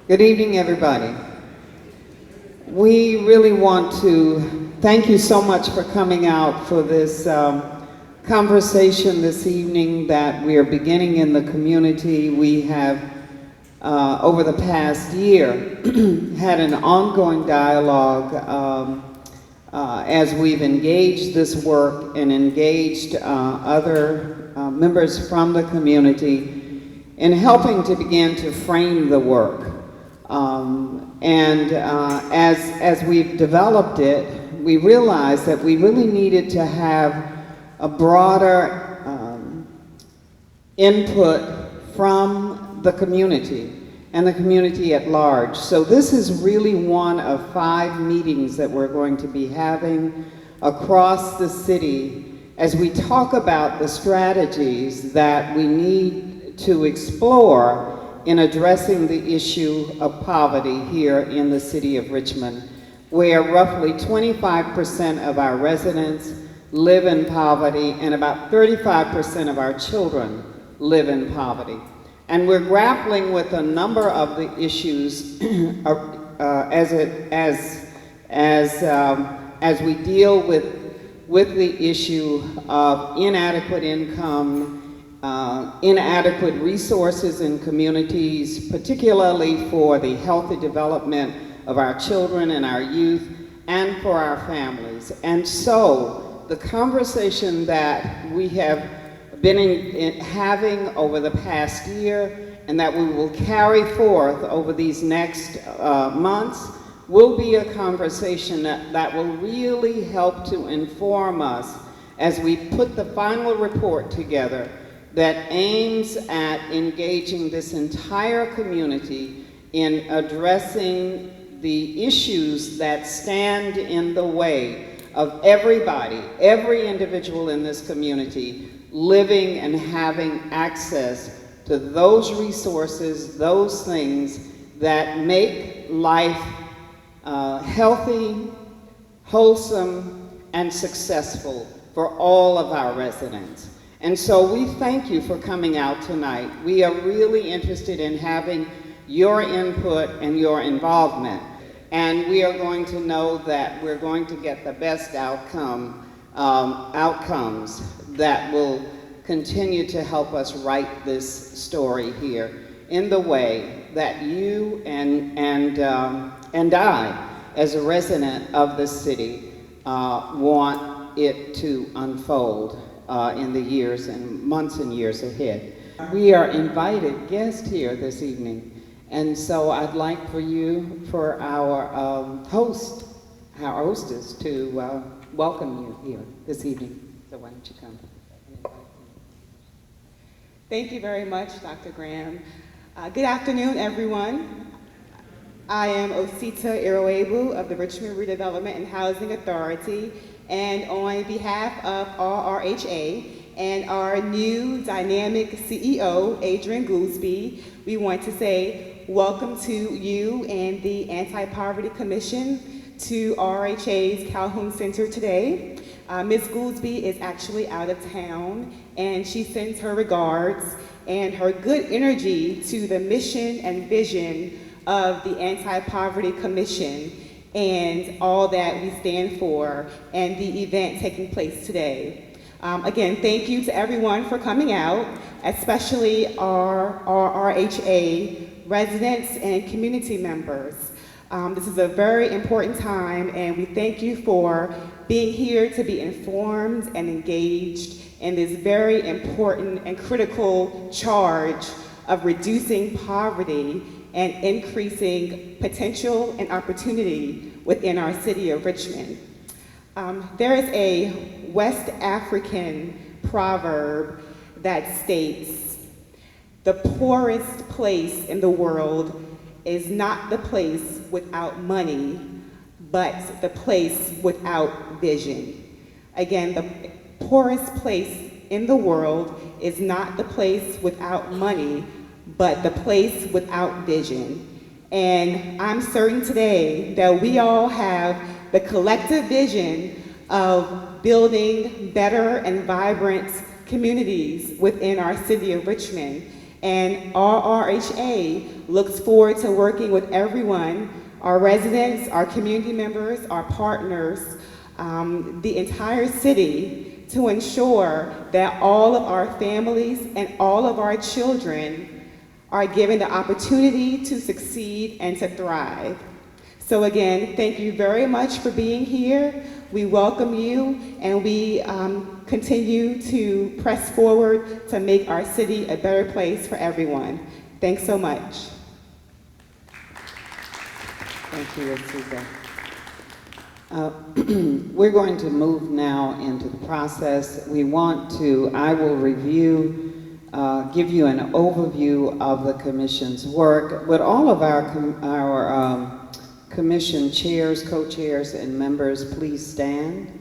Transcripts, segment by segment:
Good evening, everybody. We really want to thank you so much for coming out for this conversation this evening that we are beginning in the community. We have, over the past year, had an ongoing dialogue as we've engaged this work and engaged other members from the community in helping to begin to frame the work. As we've developed it, we realized that we really needed to have a broader input from the community and the community at large. So this is really one of 5 meetings that we're going to be having across the city as we talk about the strategies that we need to explore in addressing the issue of poverty here in the city of Richmond, where roughly 25% of our residents live in poverty and about 35% of our children live in poverty. And we're grappling with a number of the issues as we deal with the issue of inadequate income, inadequate resources in communities, particularly for the healthy development of our children and our youth, and for our families. And so the conversation that we have been having over the past year and that we will carry forth over these next months will be a conversation that will really help to inform us as we put the final report together that aims at engaging this entire community in addressing the issues that stand in the way of everybody, every individual in this community, living and having access to those resources, those things that make life healthy, wholesome, and successful for all of our residents. And so we thank you for coming out tonight. We are really interested in having your input and your involvement. And we are going to know that we're going to get the best outcomes that will continue to help us write this story here in the way that you and I, as a resident of the city, want it to unfold in the years and months and years ahead. We are invited guests here this evening, and so I'd like for our hostess to welcome you here this evening. So why don't you come? Thank you very much, Dr. Graham. Good afternoon, everyone. I am Osita Iroebu of the Richmond Redevelopment and Housing Authority, and on behalf of RRHA and our new dynamic CEO, Adrian Goolsby, we want to say welcome to you and the Anti-Poverty Commission to RRHA's Calhoun Center today. Ms. Goolsby is actually out of town, and she sends her regards and her good energy to the mission and vision of the Anti-Poverty Commission and all that we stand for and the event taking place today. Again, thank you to everyone for coming out, especially our RHA residents and community members. This is a very important time, and we thank you for being here to be informed and engaged in this very important and critical charge of reducing poverty and increasing potential and opportunity within our city of Richmond. There is a West African proverb that states, "The poorest place in the world is not the place without money, but the place without vision." Again, the poorest place in the world is not the place without money, but the place without vision. And I'm certain today that we all have the collective vision of building better and vibrant communities within our city of Richmond. And RRHA looks forward to working with everyone, our residents, our community members, our partners, the entire city, to ensure that all of our families and all of our children are given the opportunity to succeed and to thrive. So again, thank you very much for being here. We welcome you, and we continue to press forward to make our city a better place for everyone. Thanks so much. Thank you, Rosita. We're going to move now into the process. I will review, give you an overview of the commission's work. Would all of our commission chairs, co-chairs, and members please stand?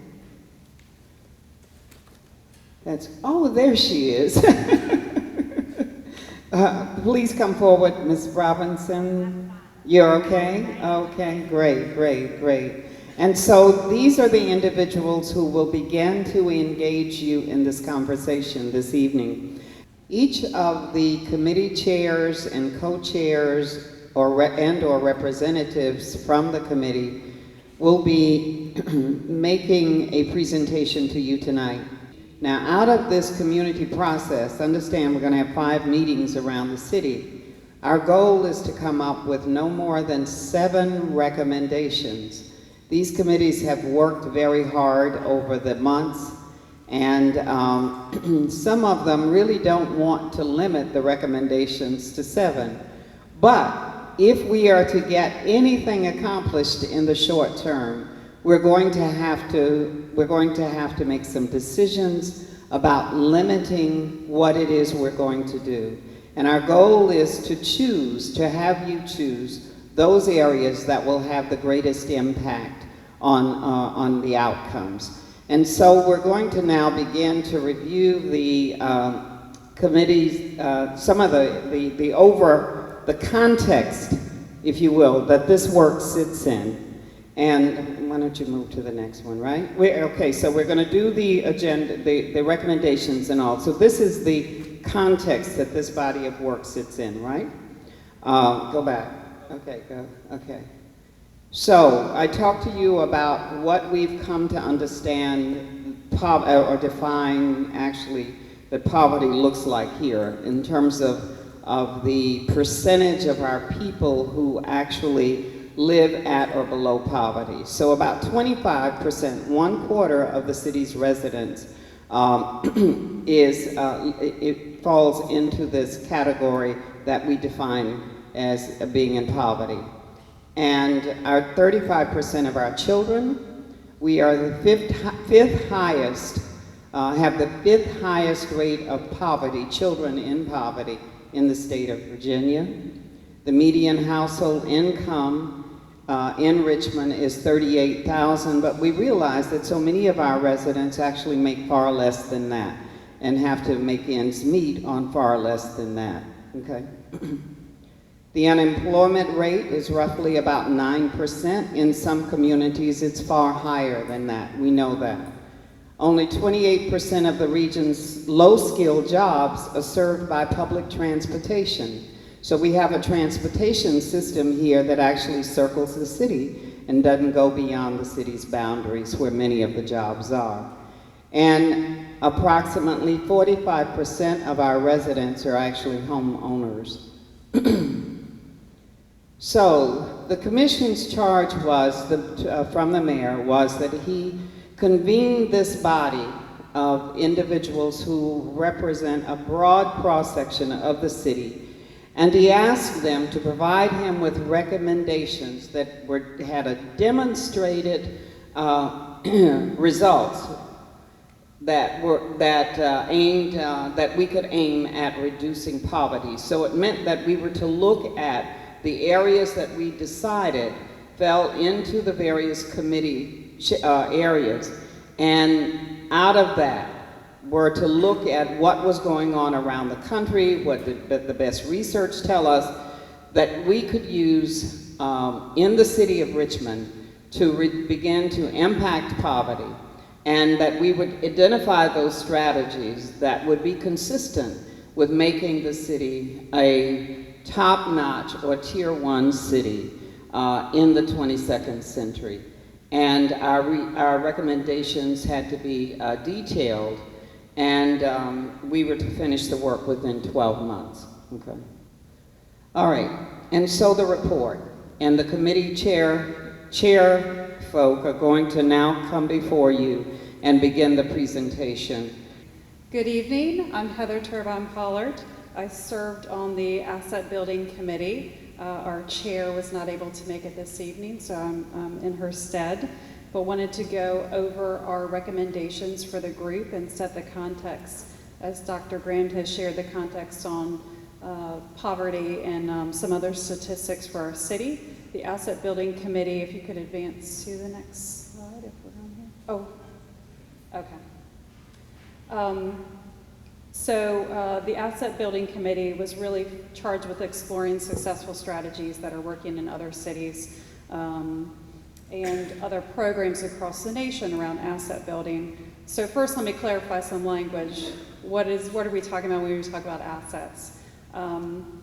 Oh, there she is. Please come forward, Ms. Robinson. You're okay? Okay, great, great, great. And so these are the individuals who will begin to engage you in this conversation this evening. Each of the committee chairs and co-chairs or representatives from the committee will be making a presentation to you tonight. Now, out of this community process, understand we're going to have 5 meetings around the city. Our goal is to come up with no more than 7 recommendations. These committees have worked very hard over the months, and some of them really don't want to limit the recommendations to 7. But if we are to get anything accomplished in the short term, we're going to have to make some decisions about limiting what it is we're going to do. And our goal is to have you choose those areas that will have the greatest impact on the outcomes. And so we're going to now begin to review the committee's, some of the context, if you will, that this work sits in. And why don't you move to the next one, right? Okay, so we're going to do the agenda, the recommendations and all. So this is the context that this body of work sits in, right? Go back. Okay, go. Okay. So I talked to you about what we've come to understand or define actually that poverty looks like here in terms of the percentage of our people who actually live at or below poverty. So about 25%, 1/4 of the city's residents it falls into this category that we define as being in poverty. And our 35% of our children, we are the fifth highest, have the 5th highest rate of poverty, children in poverty, in the state of Virginia. The median household income in Richmond is $38,000, but we realize that so many of our residents actually make far less than that and have to make ends meet on far less than that, okay? The unemployment rate is roughly about 9%. In some communities, it's far higher than that. We know that. Only 28% of the region's low-skilled jobs are served by public transportation. So we have a transportation system here that actually circles the city and doesn't go beyond the city's boundaries where many of the jobs are. And approximately 45% of our residents are actually homeowners. So the commission's charge was, from the mayor, was that he convened this body of individuals who represent a broad cross-section of the city, and he asked them to provide him with recommendations that had a demonstrated results that we could aim at reducing poverty. So it meant that we were to look at the areas that we decided fell into the various committee areas, and out of that were to look at what was going on around the country, what the best research tell us that we could use in the city of Richmond to begin to impact poverty, and that we would identify those strategies that would be consistent with making the city a top-notch or tier 1 city in the 22nd century. And our recommendations had to be detailed, and we were to finish the work within 12 months. Okay. All right, and so the report, and the committee chair folk are going to now come before you and begin the presentation. Good evening, I'm Heather Turbine-Pollard. I served on the Asset Building Committee. Our chair was not able to make it this evening, so I'm in her stead, but wanted to go over our recommendations for the group and set the context, as Dr. Graham has shared the context on poverty and some other statistics for our city. The Asset Building Committee, if you could advance to the next slide if we're on here. Oh, okay. The Asset Building Committee was really charged with exploring successful strategies that are working in other cities and other programs across the nation around asset building. So first, let me clarify some language. What are we talking about when we talk about assets?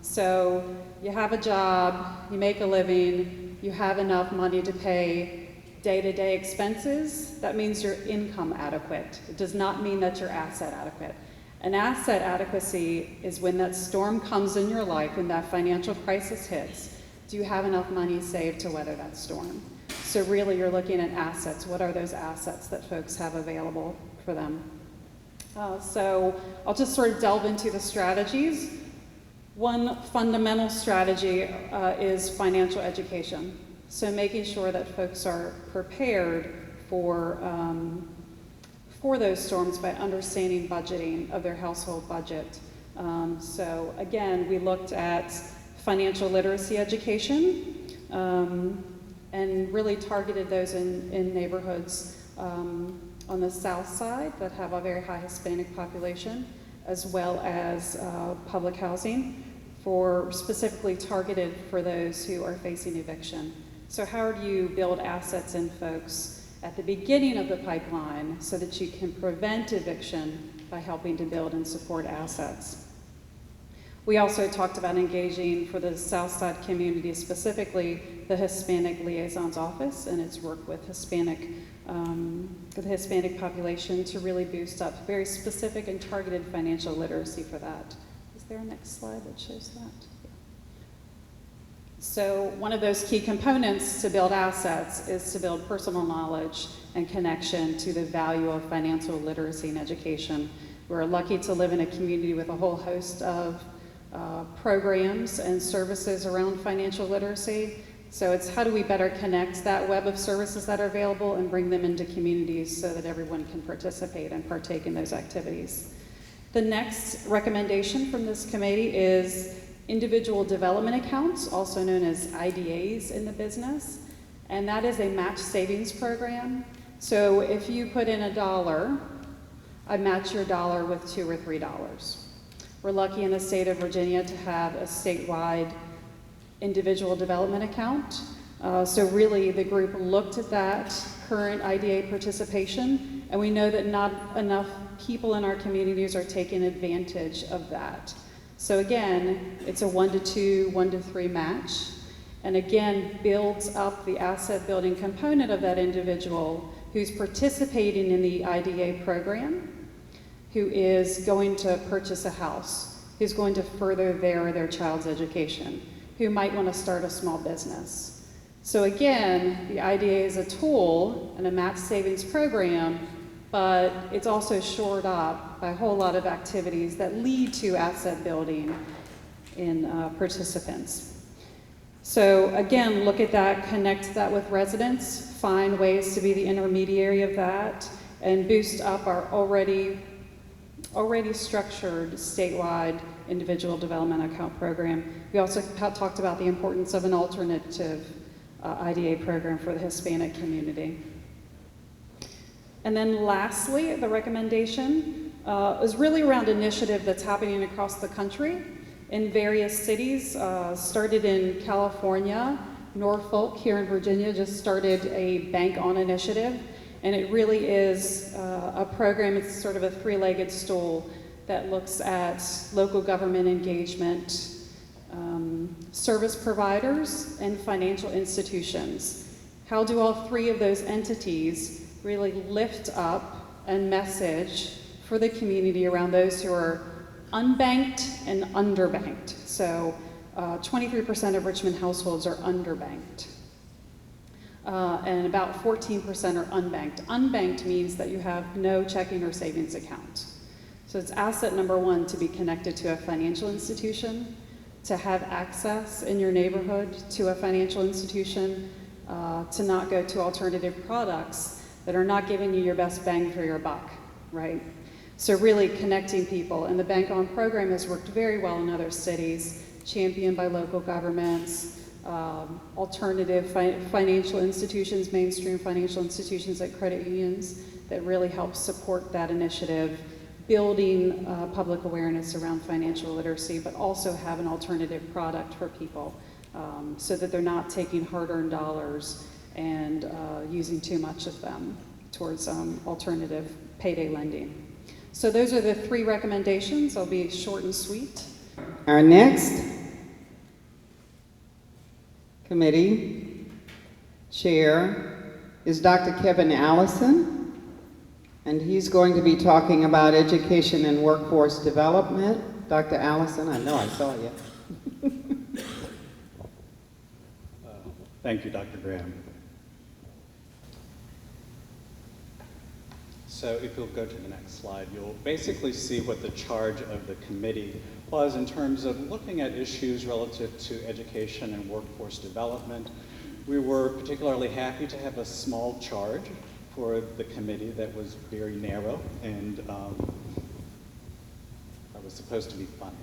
So you have a job, you make a living, you have enough money to pay day-to-day expenses. That means you're income adequate. It does not mean that you're asset adequate. An asset adequacy is when that storm comes in your life, when that financial crisis hits. Do you have enough money saved to weather that storm? So really you're looking at assets. What are those assets that folks have available for them? So I'll just sort of delve into the strategies. One fundamental strategy is financial education. So making sure that folks are prepared for those storms by understanding budgeting of their household budget. So again, we looked at financial literacy education and really targeted those in neighborhoods on the south side that have a very high Hispanic population, as well as public housing, specifically targeted for those who are facing eviction. So how do you build assets in folks at the beginning of the pipeline so that you can prevent eviction by helping to build and support assets? We also talked about engaging for the South Side community, specifically the Hispanic Liaison's Office and its work with the Hispanic population to really boost up very specific and targeted financial literacy for that. Is there a next slide that shows that? Yeah. So one of those key components to build assets is to build personal knowledge and connection to the value of financial literacy and education. We're lucky to live in a community with a whole host of programs and services around financial literacy. So it's how do we better connect that web of services that are available and bring them into communities so that everyone can participate and partake in those activities. The next recommendation from this committee is individual development accounts, also known as IDAs in the business, and that is a match savings program. So if you put in $1, I match your dollar with $2 or $3. We're lucky in the state of Virginia to have a statewide individual development account. So really the group looked at that current IDA participation, and we know that not enough people in our communities are taking advantage of that. So again, it's a 1 to 2, 1 to 3 match, and again builds up the asset building component of that individual who's participating in the IDA program, who is going to purchase a house, who's going to further their child's education, who might want to start a small business. So again, the IDA is a tool and a match savings program, but it's also shored up by a whole lot of activities that lead to asset building in participants. So again, look at that, connect that with residents, find ways to be the intermediary of that, and boost up our already structured statewide individual development account program. We also talked about the importance of an alternative IDA program for the Hispanic community. And then lastly, the recommendation is really around an initiative that's happening across the country in various cities. Started in California, Norfolk here in Virginia just started a Bank On initiative, and it really is a program. It's sort of a three-legged stool that looks at local government engagement, service providers, and financial institutions. How do all three of those entities really lift up a message for the community around those who are unbanked and underbanked? So 23% of Richmond households are underbanked. And about 14% are unbanked. Unbanked means that you have no checking or savings account. So it's asset number one to be connected to a financial institution, to have access in your neighborhood to a financial institution, to not go to alternative products that are not giving you your best bang for your buck, right? So really connecting people. And the Bank On program has worked very well in other cities, championed by local governments, alternative financial institutions, mainstream financial institutions like credit unions that really help support that initiative, building public awareness around financial literacy, but also have an alternative product for people so that they're not taking hard-earned dollars and using too much of them towards alternative payday lending. So those are the three recommendations. I'll be short and sweet. Our next committee chair is Dr. Kevin Allison, and he's going to be talking about education and workforce development. Dr. Allison, I know I saw you. Thank you, Dr. Graham. So if you'll go to the next slide, you'll basically see what the charge of the committee was in terms of looking at issues relative to education and workforce development. We were particularly happy to have a small charge for the committee that was very narrow, and that was supposed to be funny.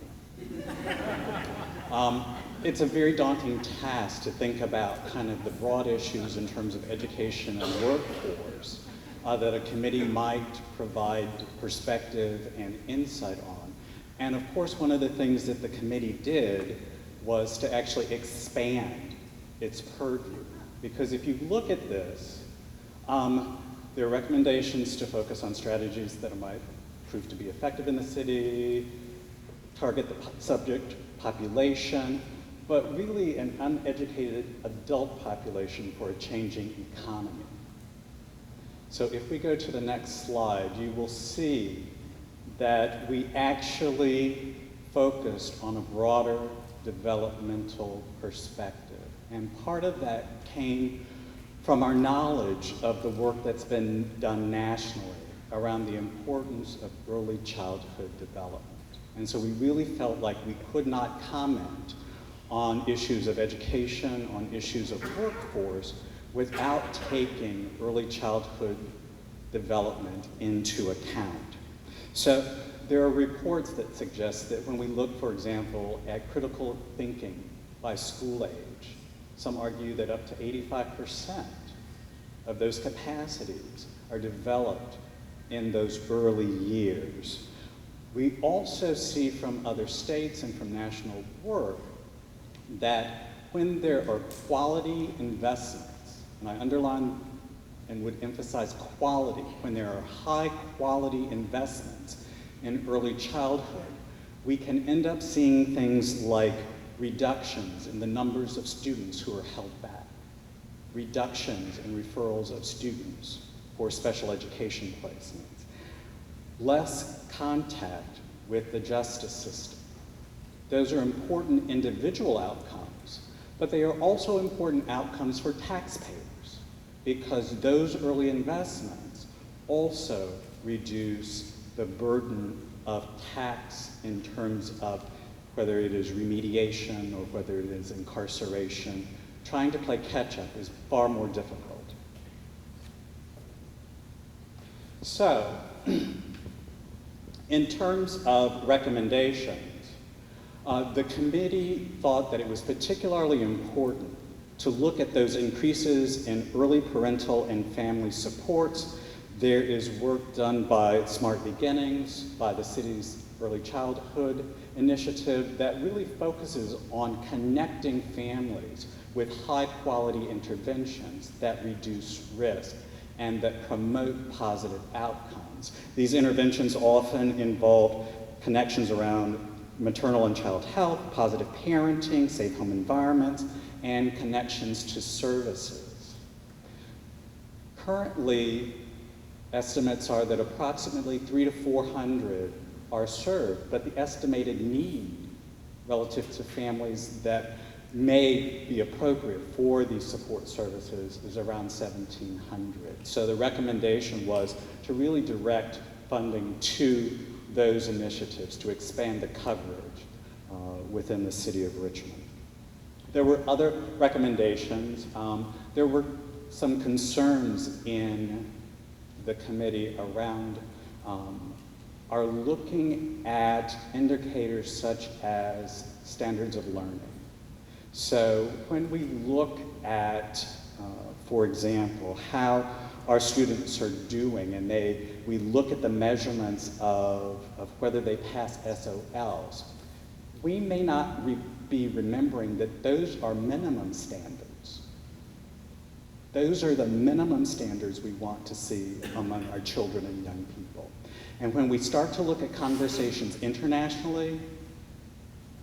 It's a very daunting task to think about kind of the broad issues in terms of education and workforce that a committee might provide perspective and insight on. And of course, one of the things that the committee did was to actually expand its purview. Because if you look at this, there are recommendations to focus on strategies that might prove to be effective in the city, target the subject population, but really an uneducated adult population for a changing economy. So if we go to the next slide, you will see that we actually focused on a broader developmental perspective. And part of that came from our knowledge of the work that's been done nationally around the importance of early childhood development. And so we really felt like we could not comment on issues of education, on issues of workforce, without taking early childhood development into account. So there are reports that suggest that when we look, for example, at critical thinking by school age, some argue that up to 85% of those capacities are developed in those early years. We also see from other states and from national work that when there are quality investments, and I underline and would emphasize quality, when there are high quality investments in early childhood, we can end up seeing things like reductions in the numbers of students who are held back, reductions in referrals of students for special education placements, less contact with the justice system. Those are important individual outcomes, but they are also important outcomes for taxpayers because those early investments also reduce the burden of tax in terms of whether it is remediation or whether it is incarceration. Trying to play catch-up is far more difficult. So, in terms of recommendations, the committee thought that it was particularly important to look at those increases in early parental and family supports. There is work done by Smart Beginnings, by the city's Early Childhood Initiative that really focuses on connecting families with high-quality interventions that reduce risk and that promote positive outcomes. These interventions often involve connections around maternal and child health, positive parenting, safe home environments, and connections to services. Currently, estimates are that approximately 300 to 400 are served, but the estimated need relative to families that may be appropriate for these support services is around 1,700. So the recommendation was to really direct funding to those initiatives to expand the coverage within the city of Richmond. There were other recommendations. There were some concerns in the committee around are looking at indicators such as standards of learning. So when we look at, for example, how our students are doing, and we look at the measurements of whether they pass SOLs, we may not be remembering that those are minimum standards. Those are the minimum standards we want to see among our children and young people. And when we start to look at conversations internationally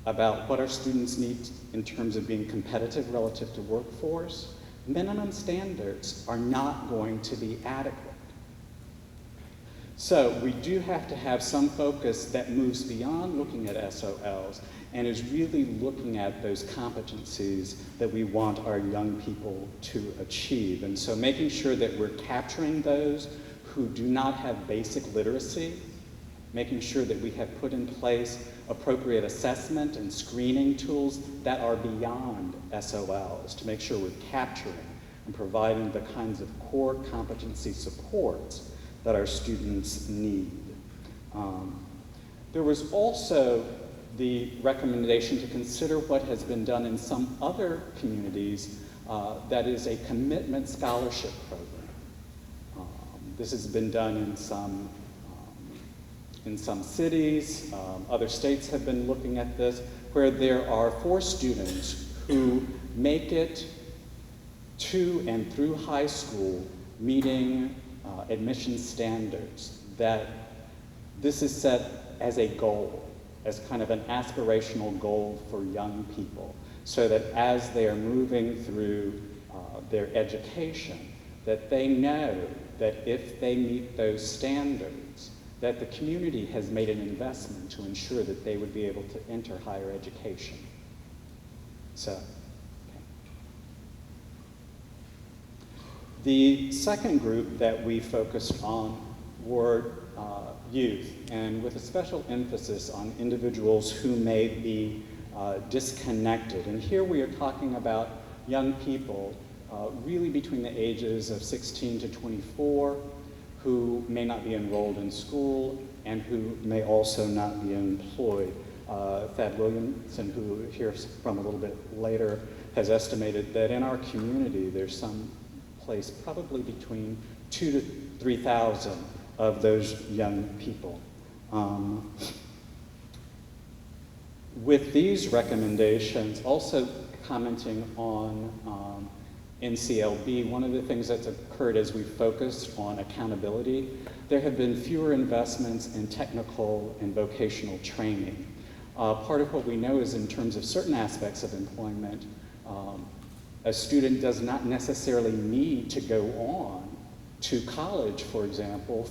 about what our students need in terms of being competitive relative to workforce, minimum standards are not going to be adequate. So we do have to have some focus that moves beyond looking at SOLs and is really looking at those competencies that we want our young people to achieve. And so making sure that we're capturing those who do not have basic literacy, making sure that we have put in place appropriate assessment and screening tools that are beyond SOLs to make sure we're capturing and providing the kinds of core competency supports that our students need. There was also the recommendation to consider what has been done in some other communities that is a commitment scholarship program. This has been done in some cities. Other states have been looking at this, where there are 4 students who make it to and through high school meeting admission standards, that this is set as a goal, as kind of an aspirational goal for young people, so that as they are moving through their education, that they know that if they meet those standards, that the community has made an investment to ensure that they would be able to enter higher education. So, okay. The second group that we focused on were youth, and with a special emphasis on individuals who may be disconnected. And here we are talking about young people really between the ages of 16 to 24, who may not be enrolled in school and who may also not be employed. Thad Williamson, who we'll hear from a little bit later, has estimated that in our community there's some place probably between 2,000 to 3,000 of those young people. With these recommendations, also commenting on NCLB, one of the things that's occurred as we focused on accountability, there have been fewer investments in technical and vocational training. Part of what we know is in terms of certain aspects of employment, a student does not necessarily need to go on to college, for example,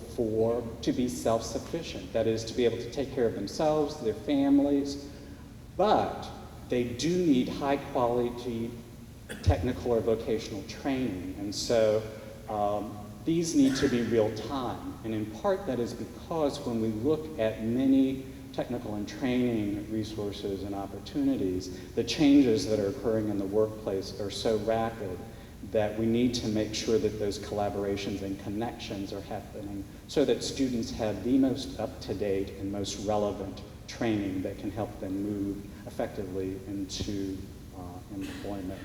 to be self-sufficient. That is, to be able to take care of themselves, their families, but they do need high-quality technical or vocational training. And so these need to be real-time. And in part, that is because when we look at many technical and training resources and opportunities, the changes that are occurring in the workplace are so rapid that we need to make sure that those collaborations and connections are happening so that students have the most up-to-date and most relevant training that can help them move effectively into employment.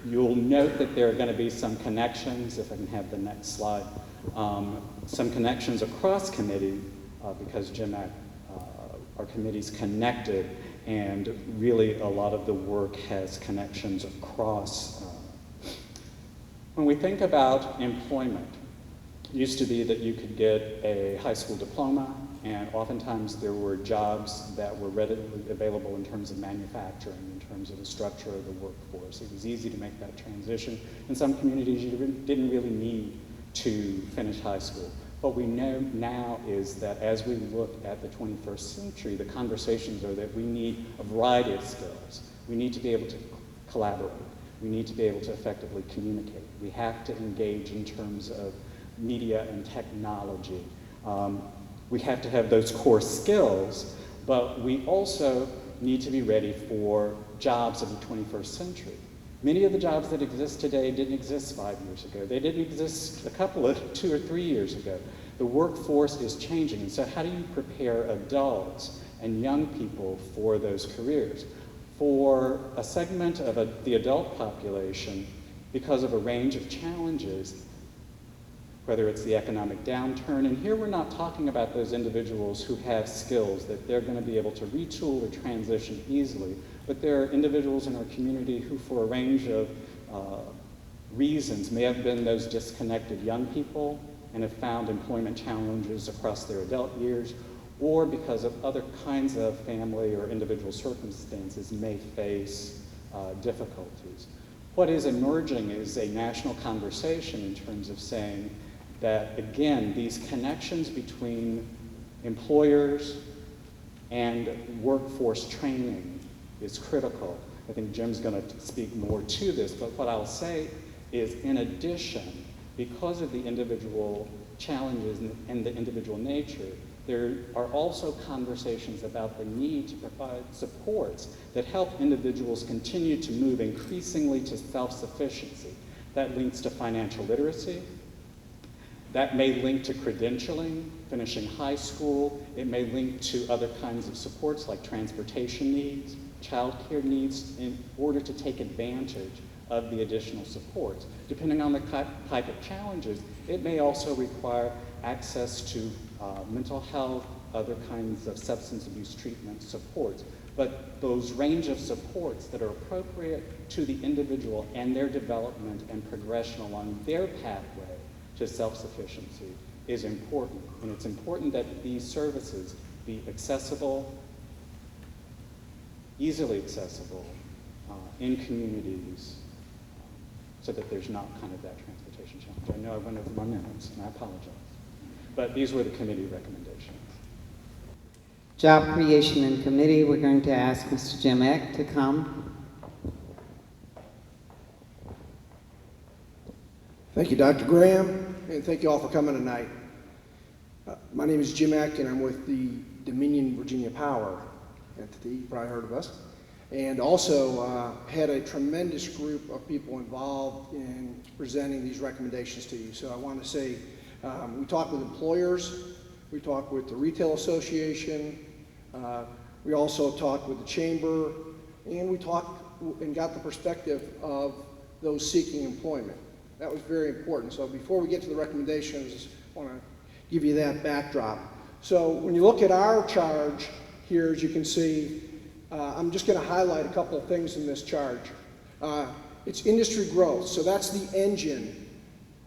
You'll note that there are going to be some connections, if I can have the next slide, some connections across committee because our committee's connected, and really a lot of the work has connections across. When we think about employment, used to be that you could get a high school diploma, and oftentimes there were jobs that were readily available in terms of manufacturing, in terms of the structure of the workforce. It was easy to make that transition. In some communities, you didn't really need to finish high school. What we know now is that as we look at the 21st century, the conversations are that we need a variety of skills. We need to be able to collaborate. We need to be able to effectively communicate. We have to engage in terms of media and technology. We have to have those core skills, but we also need to be ready for jobs of the 21st century. Many of the jobs that exist today didn't exist 5 years ago. They didn't exist 2 or 3 years ago. The workforce is changing, and so how do you prepare adults and young people for those careers? For a segment of the adult population, because of a range of challenges, whether it's the economic downturn, and here we're not talking about those individuals who have skills that they're going to be able to retool or transition easily, but there are individuals in our community who, for a range of reasons, may have been those disconnected young people and have found employment challenges across their adult years, or because of other kinds of family or individual circumstances may face difficulties. What is emerging is a national conversation in terms of saying that, again, these connections between employers and workforce training is critical. I think Jim's going to speak more to this, but what I'll say is, in addition, because of the individual challenges and the individual nature, there are also conversations about the need to provide supports that help individuals continue to move increasingly to self-sufficiency. That links to financial literacy. That may link to credentialing, finishing high school. It may link to other kinds of supports like transportation needs, childcare needs, in order to take advantage of the additional supports. Depending on the type of challenges, it may also require access to mental health, other kinds of substance abuse treatment supports. But those range of supports that are appropriate to the individual and their development and progression along their pathway to self-sufficiency is important. And it's important that these services be accessible, easily accessible in communities, so that there's not kind of that transportation challenge. I know I went over my minutes, and I apologize. But these were the committee recommendations. Job Creation and Committee, we're going to ask Mr. Jim Eck to come. Thank you, Dr. Graham, and thank you all for coming tonight. My name is Jim Eck, and I'm with the Dominion Virginia Power entity. You probably heard of us. And also had a tremendous group of people involved in presenting these recommendations to you. So I want to say, we talked with employers, we talked with the Retail Association, we also talked with the Chamber, and we talked and got the perspective of those seeking employment. That was very important. So before we get to the recommendations, I want to give you that backdrop. So when you look at our charge here, as you can see, I'm just going to highlight a couple of things in this charge. It's industry growth, so that's the engine.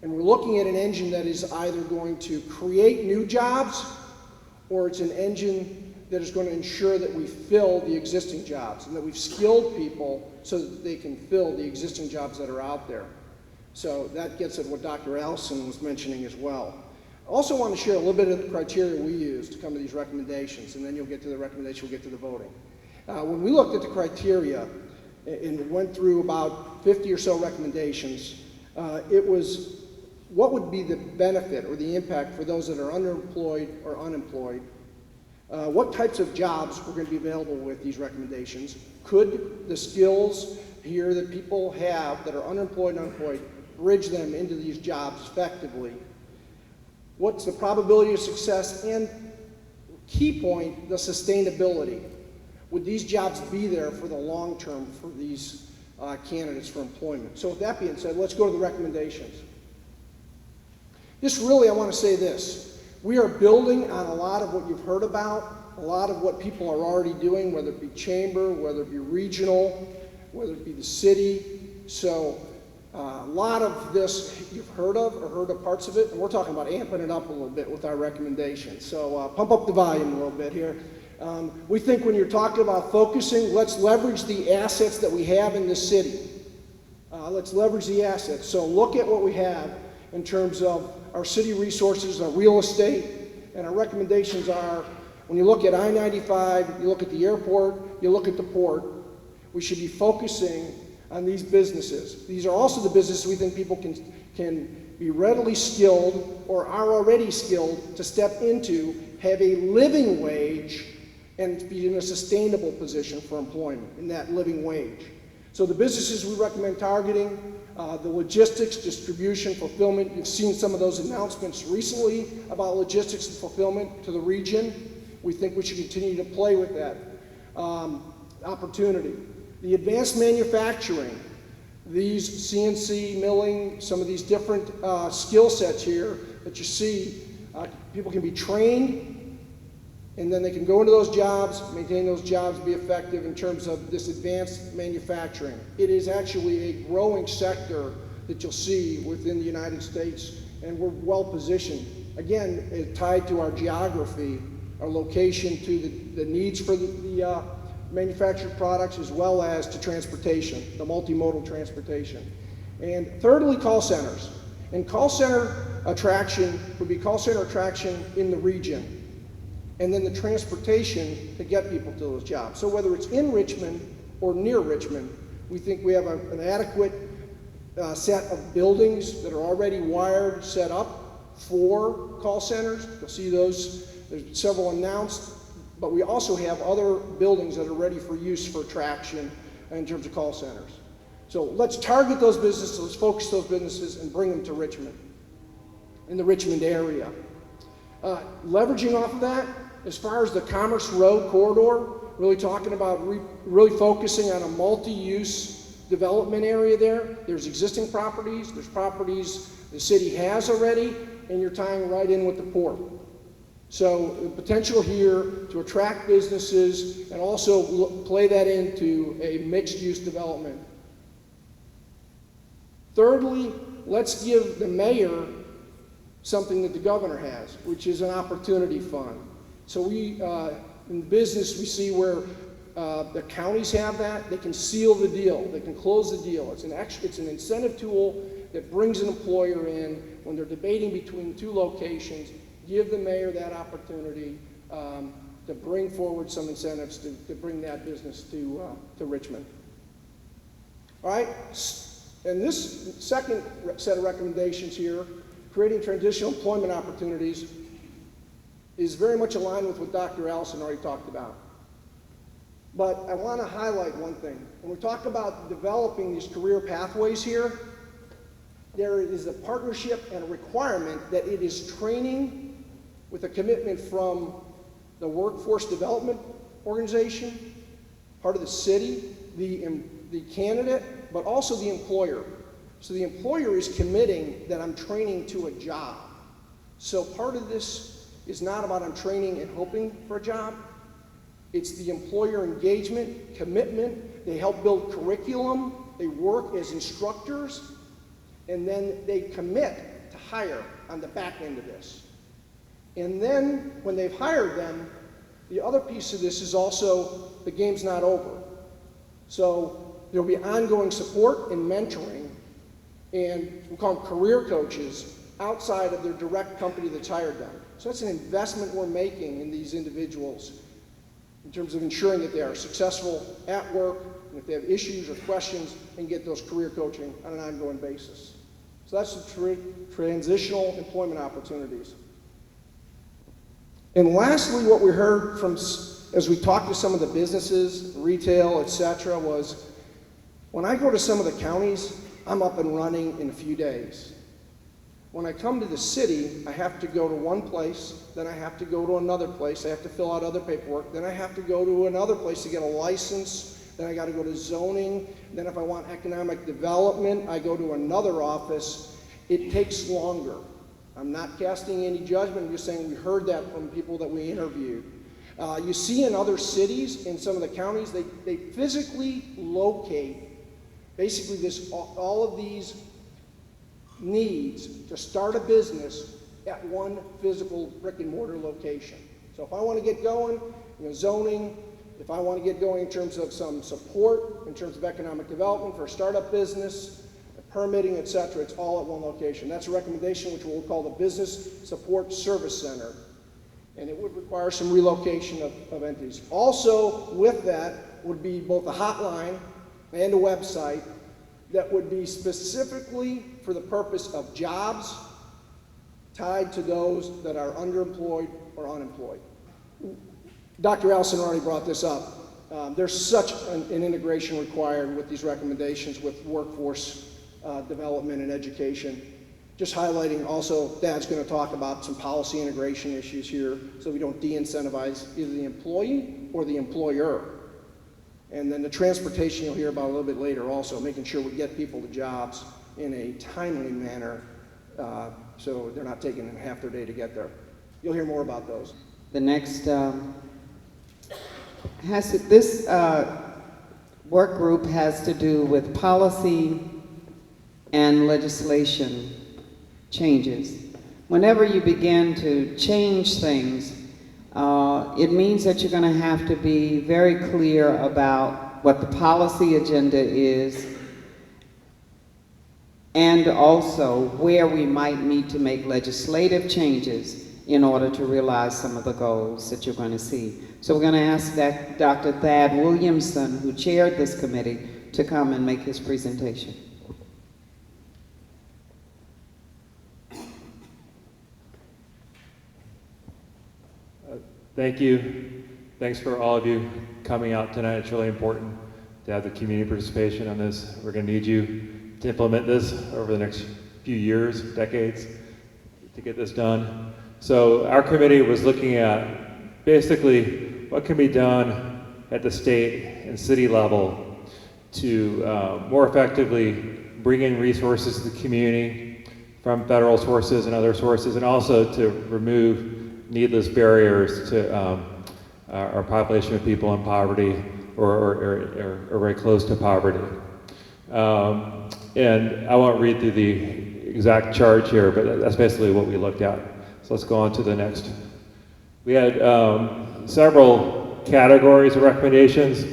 And we're looking at an engine that is either going to create new jobs, or it's an engine that is going to ensure that we fill the existing jobs and that we've skilled people so that they can fill the existing jobs that are out there. So that gets at what Dr. Allison was mentioning as well. I also want to share a little bit of the criteria we use to come to these recommendations, and then you'll get to the recommendation, we'll get to the voting. When we looked at the criteria and went through about 50 or so recommendations, it was what would be the benefit or the impact for those that are underemployed or unemployed? What types of jobs were going to be available with these recommendations? Could the skills here that people have that are unemployed and unemployed bridge them into these jobs effectively? What's the probability of success? And key point, the sustainability. Would these jobs be there for the long term for these candidates for employment? So with that being said, let's go to the recommendations. Just really, I want to say this. We are building on a lot of what you've heard about, a lot of what people are already doing, whether it be chamber, whether it be regional, whether it be the city. So A lot of this you've heard of or heard of parts of it, and we're talking about amping it up a little bit with our recommendations. So pump up the volume a little bit here. We think when you're talking about focusing, let's leverage the assets that we have in this city. Let's leverage the assets. So look at what we have in terms of our city resources, our real estate, and our recommendations are, when you look at I-95, you look at the airport, you look at the port, we should be focusing on these businesses. These are also the businesses we think people can be readily skilled or are already skilled to step into, have a living wage, and be in a sustainable position for employment in that living wage. So the businesses we recommend targeting, the logistics, distribution, fulfillment. You've seen some of those announcements recently about logistics and fulfillment to the region. We think we should continue to play with that opportunity. The advanced manufacturing, these CNC milling, some of these different skill sets here that you see, people can be trained, and then they can go into those jobs, maintain those jobs, be effective in terms of this advanced manufacturing. It is actually a growing sector that you'll see within the United States, and we're well positioned. Again, tied to our geography, our location, to the needs for the manufactured products, as well as to transportation, the multimodal transportation. And thirdly, call centers. And call center attraction would be call center attraction in the region. And then the transportation to get people to those jobs. So whether it's in Richmond or near Richmond, we think we have an adequate set of buildings that are already wired, set up for call centers. You'll see those, there's several announced, but we also have other buildings that are ready for use for attraction in terms of call centers. So let's target those businesses, let's focus those businesses and bring them to Richmond, in the Richmond area. Leveraging off of that, as far as the Commerce Road corridor, really talking about really focusing on a multi-use development area there. There's existing properties, there's properties the city has already, and you're tying right in with the port. So the potential here to attract businesses and also play that into a mixed-use development. Thirdly, let's give the mayor something that the governor has, which is an opportunity fund. So we, in business, we see where the counties have that. They can seal the deal. They can close the deal. It's an incentive tool that brings an employer in when they're debating between two locations. Give the mayor that opportunity to bring forward some incentives to bring that business to Richmond. All right, and this second set of recommendations here, creating transitional employment opportunities, is very much aligned with what Dr. Allison already talked about. But I want to highlight one thing. When we talk about developing these career pathways here, there is a partnership and a requirement that it is training with a commitment from the workforce development organization, part of the city, the candidate, but also the employer. So the employer is committing that I'm training to a job. So part of this is not about I'm training and hoping for a job. It's the employer engagement, commitment. They help build curriculum. They work as instructors. And then they commit to hire on the back end of this. And then when they've hired them, the other piece of this is also the game's not over. So there'll be ongoing support and mentoring, and we call them career coaches outside of their direct company that's hired them. So that's an investment we're making in these individuals in terms of ensuring that they are successful at work, and if they have issues or questions, and get those career coaching on an ongoing basis. So that's the transitional employment opportunities. And lastly, what we heard from, as we talked to some of the businesses, retail, etc., was when I go to some of the counties, I'm up and running in a few days. When I come to the city, I have to go to one place, then I have to go to another place, I have to fill out other paperwork, then I have to go to another place to get a license, then I got to go to zoning, then if I want economic development, I go to another office. It takes longer. I'm not casting any judgment, I'm just saying we heard that from people that we interviewed. You see in other cities, in some of the counties, they physically locate basically all of these needs to start a business at one physical brick and mortar location. So if I want to get going, zoning, if I want to get going in terms of some support, in terms of economic development for a startup business, permitting, et cetera, it's all at one location. That's a recommendation which we'll call the Business Support Service Center. And it would require some relocation of entities. Also with that would be both a hotline and a website that would be specifically for the purpose of jobs tied to those that are underemployed or unemployed. Dr. Allison already brought this up. There's such an integration required with these recommendations with workforce development and education. Just highlighting also, Dad's going to talk about some policy integration issues here so we don't de-incentivize either the employee or the employer. And then the transportation you'll hear about a little bit later also, making sure we get people to jobs in a timely manner so they're not taking half their day to get there. You'll hear more about those. The next this work group has to do with policy and legislation changes. Whenever you begin to change things, it means that you're going to have to be very clear about what the policy agenda is and also where we might need to make legislative changes in order to realize some of the goals that you're going to see. So we're going to ask that Dr. Thad Williamson, who chaired this committee, to come and make his presentation. Thank you. Thanks for all of you coming out tonight. It's really important to have the community participation on this. We're going to need you to implement this over the next few years, decades, to get this done. So our committee was looking at basically what can be done at the state and city level to more effectively bring in resources to the community from federal sources and other sources, and also to remove needless barriers to our population of people in poverty or very close to poverty. And I won't read through the exact chart here, but that's basically what we looked at. So let's go on to the next. We had several categories of recommendations.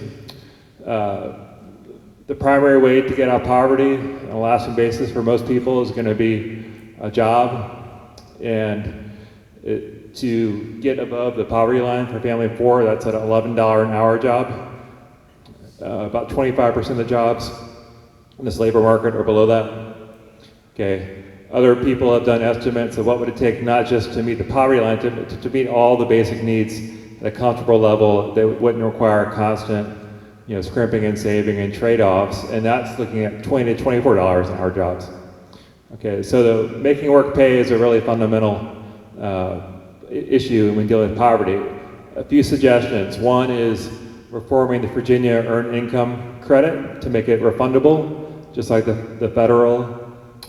The primary way to get out of poverty on a lasting basis for most people is going to be a job, and to get above the poverty line for a family of four, that's at an $11 an hour job. About 25% of the jobs in this labor market are below that. Okay. Other people have done estimates of what would it take not just to meet the poverty line, to meet all the basic needs at a comfortable level that wouldn't require constant, scrimping and saving and trade-offs, and that's looking at $20 to $24 an hour jobs. Okay, so the making work pay is a really fundamental issue when dealing with poverty. A few suggestions. One is reforming the Virginia Earned Income Credit to make it refundable, just like the federal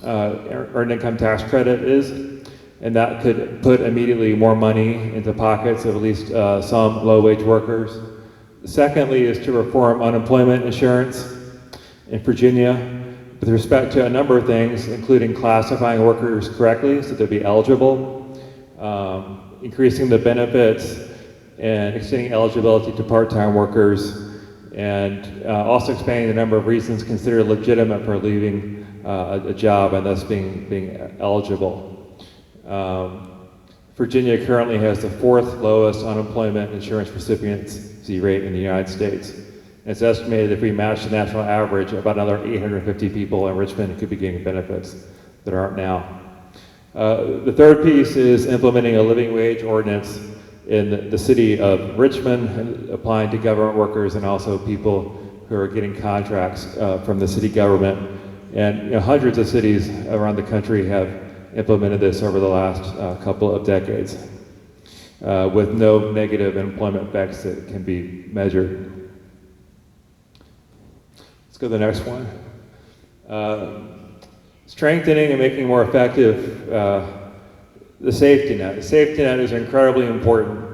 Earned Income Tax Credit is, and that could put immediately more money into pockets of at least some low-wage workers. Secondly is to reform unemployment insurance in Virginia with respect to a number of things, including classifying workers correctly so they'd be eligible, increasing the benefits and extending eligibility to part-time workers, and also expanding the number of reasons considered legitimate for leaving a job and thus being eligible. Virginia currently has the fourth lowest unemployment insurance recipiency rate in the United States. And it's estimated if we match the national average, about another 850 people in Richmond could be getting benefits that aren't now. The third piece is implementing a living wage ordinance in the city of Richmond, applying to government workers and also people who are getting contracts from the city government. And hundreds of cities around the country have implemented this over the last couple of decades with no negative employment effects that can be measured. Let's go to the next one. Strengthening and making more effective the safety net. The safety net is incredibly important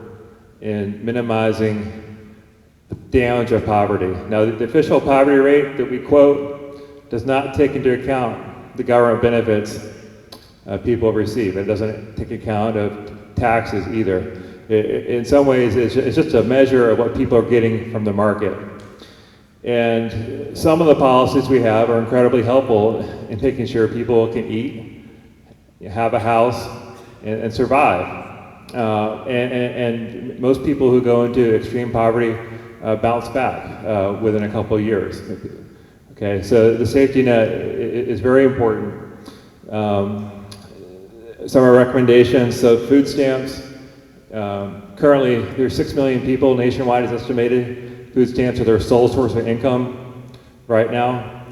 in minimizing the damage of poverty. Now, the official poverty rate that we quote does not take into account the government benefits people receive. It doesn't take account of taxes either. In some ways, it's just a measure of what people are getting from the market. And some of the policies we have are incredibly helpful in making sure people can eat, have a house, and survive. And most people who go into extreme poverty bounce back within a couple of years. Okay, so the safety net is very important. Some of our recommendations, so food stamps. Currently, there's 6 million people nationwide, is estimated. Food stamps are their sole source of income right now.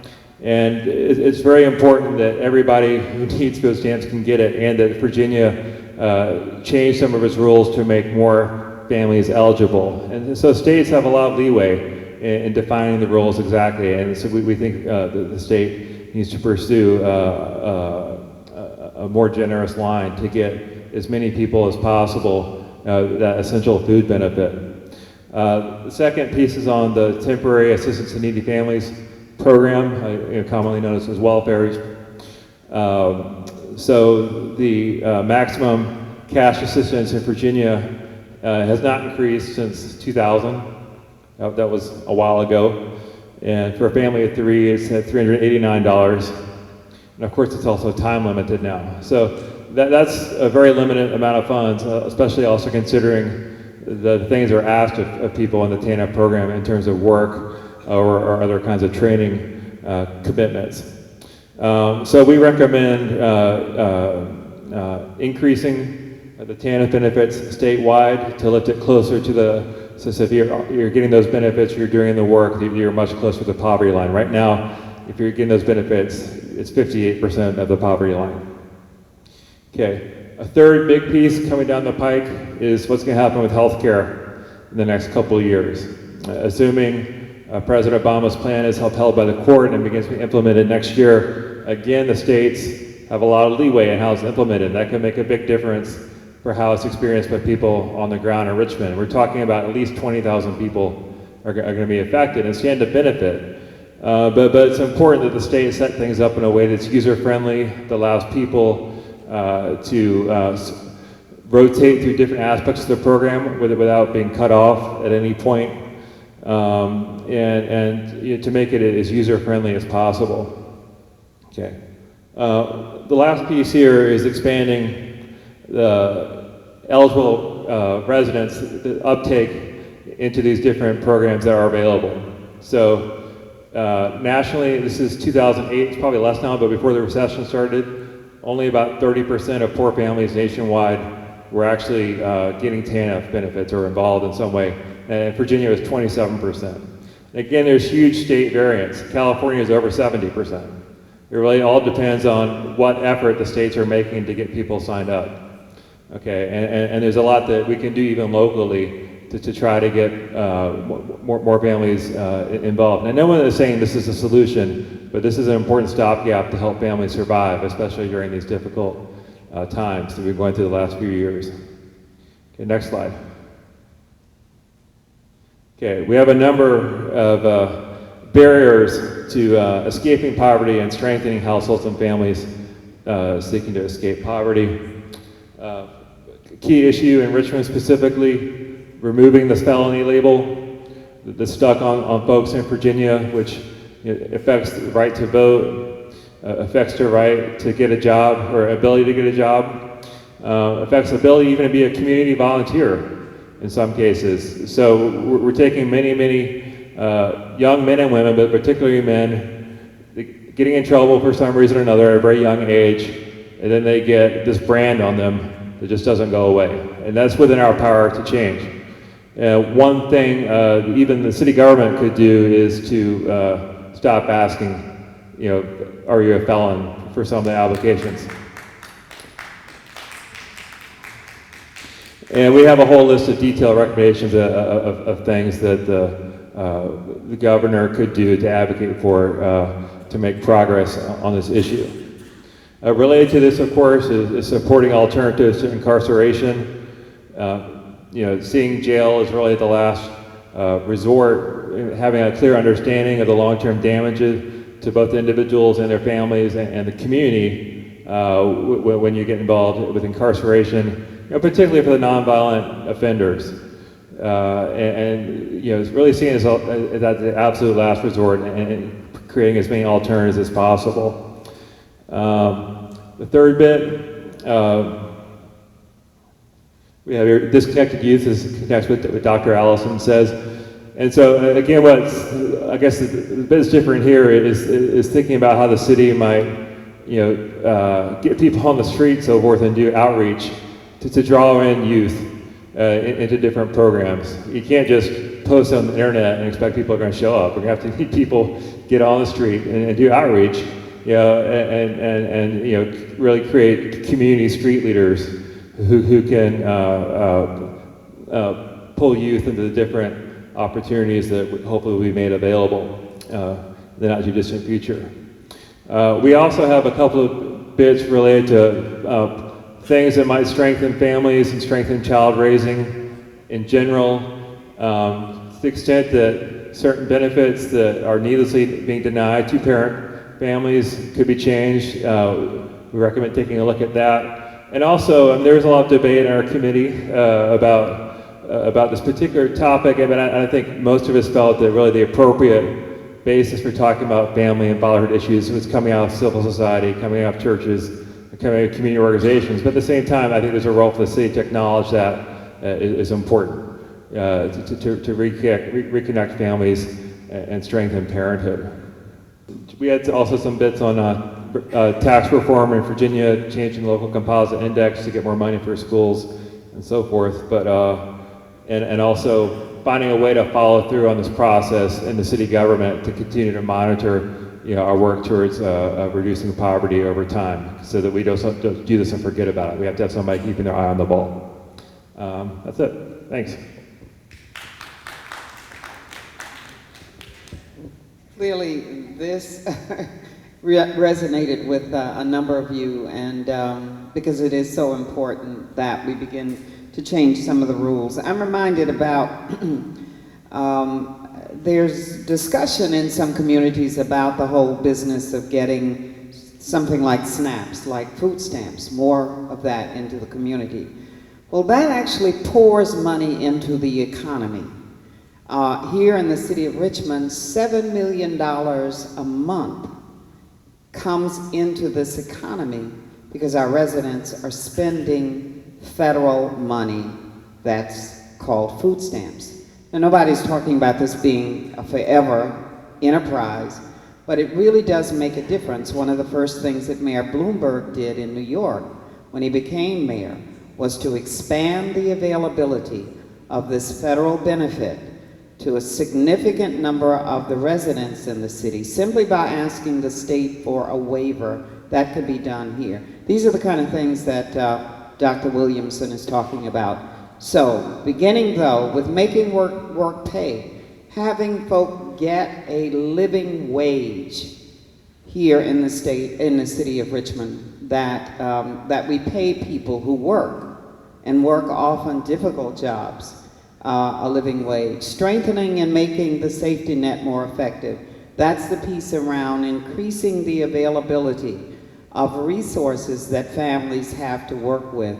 And it's very important that everybody who needs food stamps can get it, and that Virginia changed some of its rules to make more families eligible. And so states have a lot of leeway in defining the rules exactly, and so we think the state needs to pursue a more generous line to get as many people as possible that essential food benefit. The second piece is on the Temporary Assistance to Needy Families program, commonly known as welfare. So the maximum cash assistance in Virginia has not increased since 2000. That was a while ago. And for a family of 3, it's at $389. And of course, it's also time limited now. So that's a very limited amount of funds, especially also considering the things that are asked of people in the TANF program in terms of work or other kinds of training commitments. So we recommend increasing the TANF benefits statewide to lift it closer to the, so if you're getting those benefits, you're doing the work, you're much closer to the poverty line. Right now, if you're getting those benefits, it's 58% of the poverty line. Okay, a third big piece coming down the pike is what's going to happen with healthcare in the next couple of years. Assuming President Obama's plan is upheld by the court and begins to be implemented next year, again, the states have a lot of leeway in how it's implemented. That can make a big difference for how it's experienced by people on the ground in Richmond. We're talking about at least 20,000 people are going to be affected and stand to benefit. But it's important that the state set things up in a way that's user-friendly, that allows people to rotate through different aspects of the program without being cut off at any point, and to make it as user-friendly as possible. Okay. The last piece here is expanding the eligible residents, the uptake into these different programs that are available. So nationally, this is 2008, it's probably less now, but before the recession started, only about 30% of poor families nationwide were actually getting TANF benefits or involved in some way. And Virginia was 27%. Again, there's huge state variance. California is over 70%. It really all depends on what effort the states are making to get people signed up. Okay, and there's a lot that we can do even locally to try to get more families involved. And no one is saying this is a solution, but this is an important stopgap to help families survive, especially during these difficult times that we've been going through the last few years. Okay, next slide. Okay, we have a number of barriers to escaping poverty and strengthening households and families seeking to escape poverty. Key issue in Richmond specifically, removing the felony label that's stuck on folks in Virginia, which affects the right to vote, affects their right to get a job or ability to get a job, affects the ability even to be a community volunteer in some cases. So we're taking many young men and women, but particularly men, getting in trouble for some reason or another at a very young age, and then they get this brand on them that just doesn't go away. And that's within our power to change. One thing even the city government could do is to stop asking, are you a felon for some of the applications? And we have a whole list of detailed recommendations of things that the governor could do to advocate for to make progress on this issue. Related to this, of course, is supporting alternatives to incarceration. Seeing jail is really the last resort, having a clear understanding of the long-term damages to both individuals and their families and the community when you get involved with incarceration, particularly for the nonviolent offenders. And it's really seen as the absolute last resort and creating as many alternatives as possible. The third bit, we have your disconnected youth is connects with what Dr. Allison says. And so again, I guess the bit that's different here is thinking about how the city might, get people on the street, so forth, and do outreach to draw in youth into different programs. You can't just post on the internet and expect people are going to show up. We're going to have to need people get on the street and do outreach, and really create community street leaders who can pull youth into the different opportunities that hopefully will be made available in the not too distant future. We also have a couple of bits related to things that might strengthen families and strengthen child raising in general, to the extent that certain benefits that are needlessly being denied to parent families could be changed. We recommend taking a look at that. And also, there's a lot of debate in our committee about this particular topic, and I think most of us felt that really the appropriate basis for talking about family and fatherhood issues was coming out of civil society, coming out of churches, coming out of community organizations. But at the same time, I think there's a role for the city to acknowledge that is important to reconnect families and strengthen parenthood. We had also some bits on tax reform in Virginia, changing the local composite index to get more money for schools and so forth, but and also finding a way to follow through on this process in the city government to continue to monitor our work towards reducing poverty over time, so that we don't do this and forget about it. We have to have somebody keeping their eye on the ball. That's it. Thanks. Clearly, this resonated with a number of you, and because it is so important that we begin to change some of the rules. I'm reminded about there's discussion in some communities about the whole business of getting something like SNAPs, like food stamps, more of that into the community. Well, that actually pours money into the economy. Here in the city of Richmond, $7 million a month comes into this economy because our residents are spending federal money that's called food stamps. Now, nobody's talking about this being a forever enterprise, but it really does make a difference. One of the first things that Mayor Bloomberg did in New York when he became mayor was to expand the availability of this federal benefit to a significant number of the residents in the city, simply by asking the state for a waiver. That could be done here. These are the kind of things that Dr. Williamson is talking about. So, beginning though with making work pay, having folk get a living wage here in the city of Richmond, that we pay people who work and work often difficult jobs a living wage, strengthening and making the safety net more effective. That's the piece around increasing the availability of resources that families have to work with.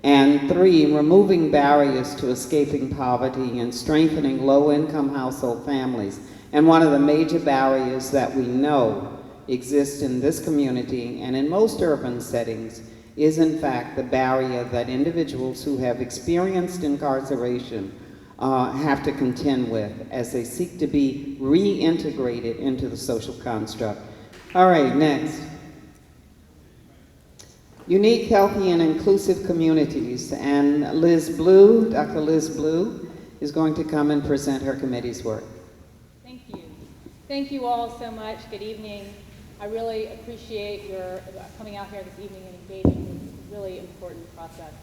And 3, removing barriers to escaping poverty and strengthening low-income household families. And one of the major barriers that we know exist in this community and in most urban settings is in fact the barrier that individuals who have experienced incarceration have to contend with as they seek to be reintegrated into the social construct. All right, next. Unique, healthy, and inclusive communities. And Liz Blue, Dr. Liz Blue, is going to come and present her committee's work. Thank you. Thank you all so much. Good evening. I really appreciate your coming out here this evening and engaging in this really important process.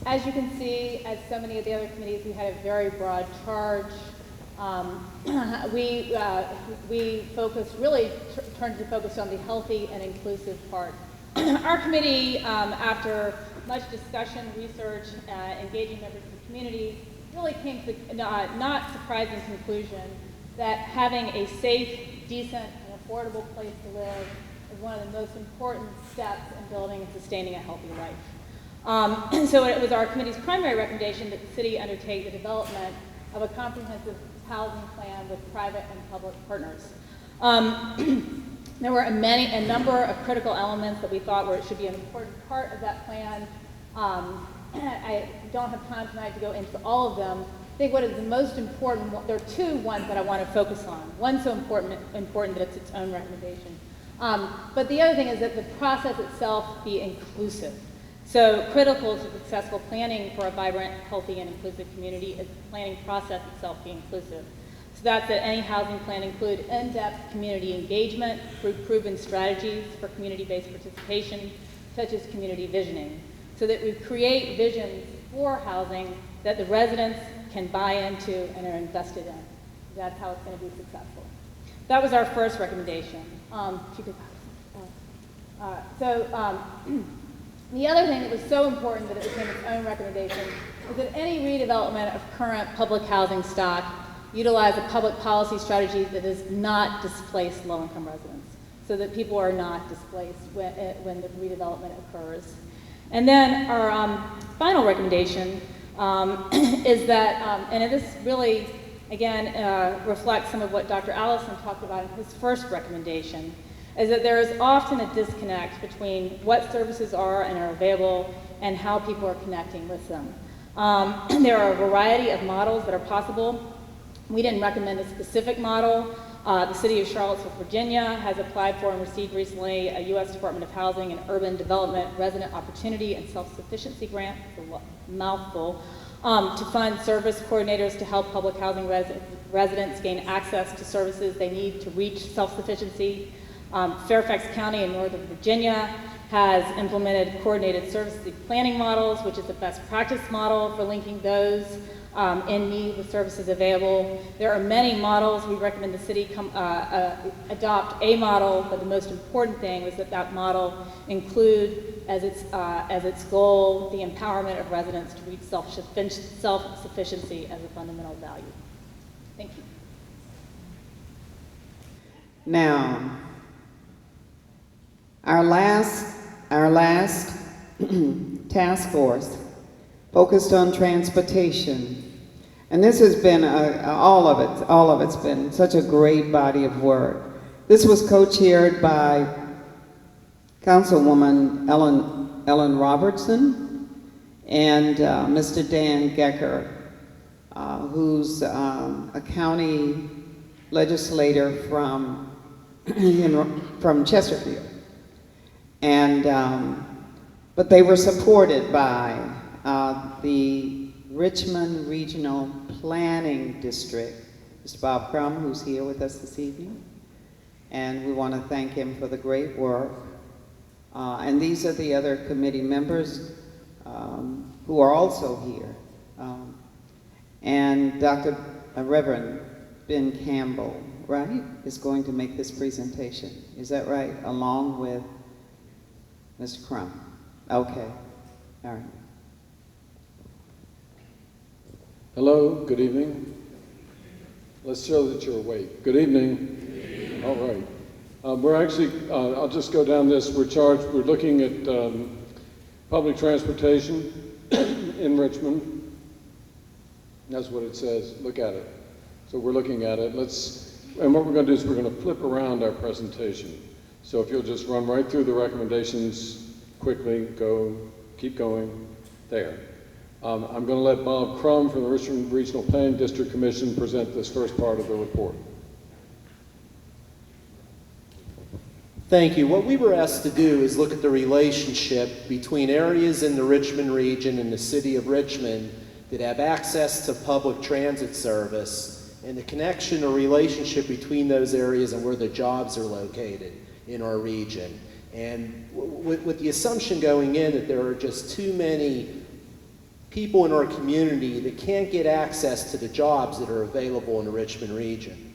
As you can see, as so many of the other committees, we had a very broad charge. We focused, really turned to focus on the healthy and inclusive part. Our committee, after much discussion, research, engaging members of the community, really came to the not surprising conclusion that having a safe, decent, and affordable place to live is one of the most important steps in building and sustaining a healthy life. So it was our committee's primary recommendation that the city undertake the development of a comprehensive housing plan with private and public partners. There were a number of critical elements that we thought should be an important part of that plan. I don't have time tonight to go into all of them. I think what is the most important, there are two ones that I want to focus on. One's so important that it's its own recommendation. But the other thing is that the process itself be inclusive. So critical to successful planning for a vibrant, healthy, and inclusive community is the planning process itself be inclusive. So that's that any housing plan include in-depth community engagement through proven strategies for community-based participation, such as community visioning, so that we create visions for housing that the residents can buy into and are invested in. That's how it's going to be successful. That was our first recommendation. If you could, the other thing that was so important that it became its own recommendation is that any redevelopment of current public housing stock utilize a public policy strategy that does not displace low-income residents, so that people are not displaced when the redevelopment occurs. And then our final recommendation is that, and this really, again, reflects some of what Dr. Allison talked about in his first recommendation, is that there is often a disconnect between what services are and are available and how people are connecting with them. There are a variety of models that are possible. We didn't recommend a specific model. The City of Charlottesville, Virginia has applied for and received recently a U.S. Department of Housing and Urban Development Resident Opportunity and Self-Sufficiency Grant, it's a mouthful, to fund service coordinators to help public housing residents gain access to services they need to reach self-sufficiency. Fairfax County in Northern Virginia has implemented coordinated services planning models, which is the best practice model for linking those in need with services available. There are many models. We recommend the city adopt a model, but the most important thing was that that model include as its goal the empowerment of residents to reach self-sufficiency as a fundamental value. Thank you. Now, our last task force focused on transportation. And this has been, all of it's been such a great body of work. This was co-chaired by Councilwoman Ellen Robertson and Mr. Dan Gecker, who's a county legislator from Chesterfield. And, but they were supported by the Richmond Regional Planning District, Mr. Bob Crum, who's here with us this evening. And we want to thank him for the great work. And these are the other committee members who are also here. And Dr. Reverend Ben Campbell, right, is going to make this presentation. Is that right? Along with Mr. Crum. Okay. All right. Hello, good evening. Let's show that you're awake. Good evening. All right. We're actually, I'll just go down this. We're looking at public transportation in Richmond. That's what it says. Look at it. So we're looking at it. And what we're going to do is we're going to flip around our presentation. So if you'll just run right through the recommendations quickly, keep going, there. I'm going to let Bob Crum from the Richmond Regional Planning District Commission present this first part of the report. Thank you. What we were asked to do is look at the relationship between areas in the Richmond region and the city of Richmond that have access to public transit service and the connection or relationship between those areas and where the jobs are located in our region. And with the assumption going in that there are just too many people in our community that can't get access to the jobs that are available in the Richmond region.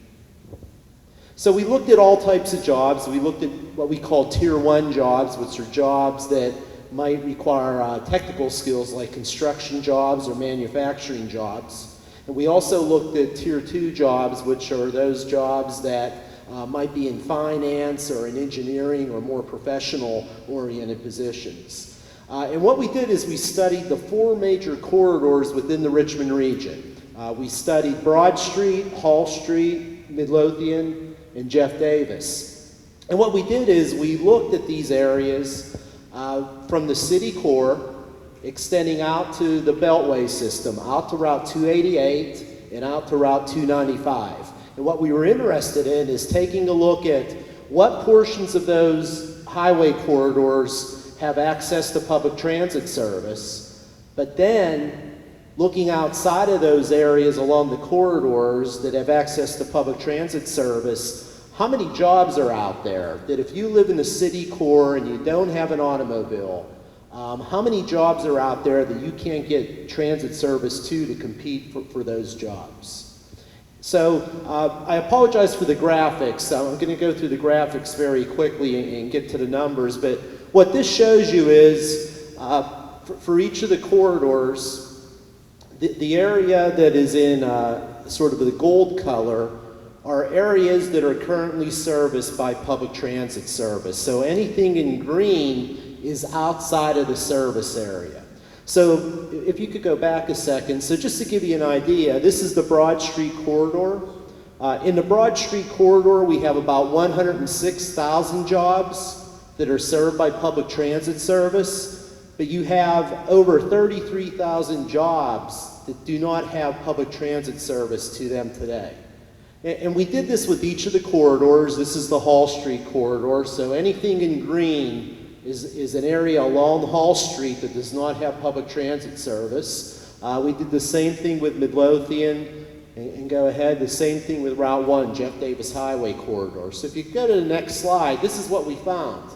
So we looked at all types of jobs. We looked at what we call Tier 1 jobs, which are jobs that might require technical skills like construction jobs or manufacturing jobs. And we also looked at Tier 2 jobs, which are those jobs that might be in finance or in engineering or more professional-oriented positions. And what we did is we studied the 4 major corridors within the Richmond region. We studied Broad Street, Hall Street, Midlothian, and Jeff Davis. And what we did is we looked at these areas from the city core, extending out to the Beltway system, out to Route 288 and out to Route 295. And what we were interested in is taking a look at what portions of those highway corridors have access to public transit service, but then looking outside of those areas along the corridors that have access to public transit service, how many jobs are out there that if you live in the city core and you don't have an automobile, how many jobs are out there that you can't get transit service to compete for those jobs? So I apologize for the graphics. I'm going to go through the graphics very quickly and get to the numbers, but what this shows you is for each of the corridors, the area that is in sort of the gold color are areas that are currently serviced by public transit service. So anything in green is outside of the service area. So if you could go back a second, so just to give you an idea, this is the Broad Street corridor. In the Broad Street corridor, we have about 106,000 jobs that are served by public transit service, but you have over 33,000 jobs that do not have public transit service to them today. And we did this with each of the corridors. This is the Hall Street corridor, so anything in green is an area along Hall Street that does not have public transit service. We did the same thing with Midlothian, and go ahead, the same thing with Route 1, Jeff Davis Highway corridor. So if you go to the next slide, this is what we found.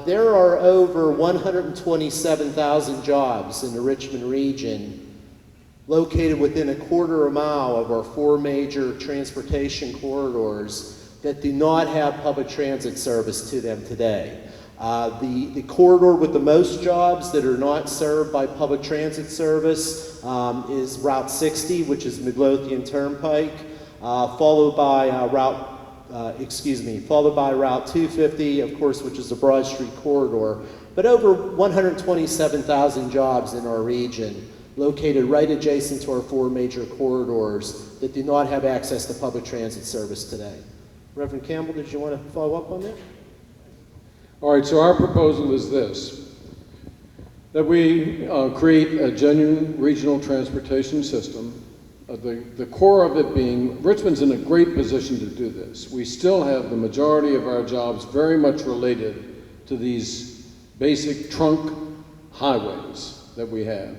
There are over 127,000 jobs in the Richmond region located within a quarter of a mile of our 4 major transportation corridors that do not have public transit service to them today. The corridor with the most jobs that are not served by public transit service is Route 60, which is Midlothian Turnpike, followed by Route 250, of course, which is the Broad Street corridor. But over 127,000 jobs in our region, located right adjacent to our 4 major corridors that do not have access to public transit service today. Reverend Campbell, did you want to follow up on that? All right, so our proposal is this, that we create a genuine regional transportation system. The core of it being, Richmond's in a great position to do this. We still have the majority of our jobs very much related to these basic trunk highways that we have.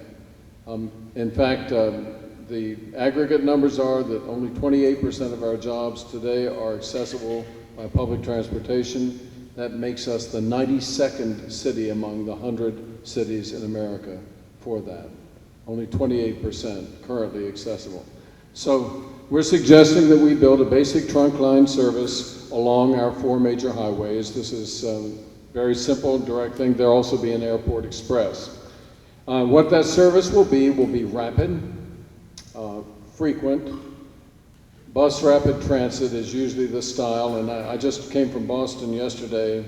In fact, the aggregate numbers are that only 28% of our jobs today are accessible by public transportation. That makes us the 92nd city among the 100 cities in America for that. Only 28% currently accessible. So we're suggesting that we build a basic trunk line service along our 4 major highways. This is very simple, direct thing. There'll also be an airport express. What that service will be rapid, frequent. Bus rapid transit is usually the style, and I just came from Boston yesterday.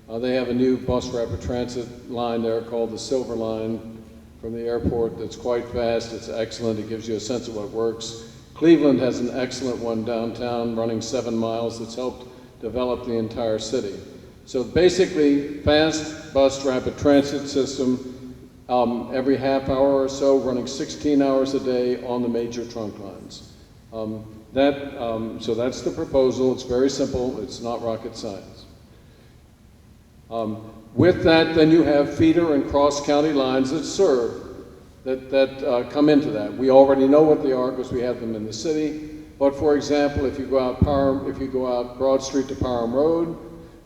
They have a new bus rapid transit line there called the Silver Line from the airport that's quite fast. It's excellent. It gives you a sense of what works. Cleveland has an excellent one downtown running 7 miles that's helped develop the entire city. So basically, fast bus rapid transit system every half hour or so, running 16 hours a day on the major trunk lines. So that's the proposal. It's very simple. It's not rocket science. With that, then you have feeder and cross-county lines that serve, that come into that. We already know what they are because we have them in the city. But for example, if you go out Broad Street to Parham Road,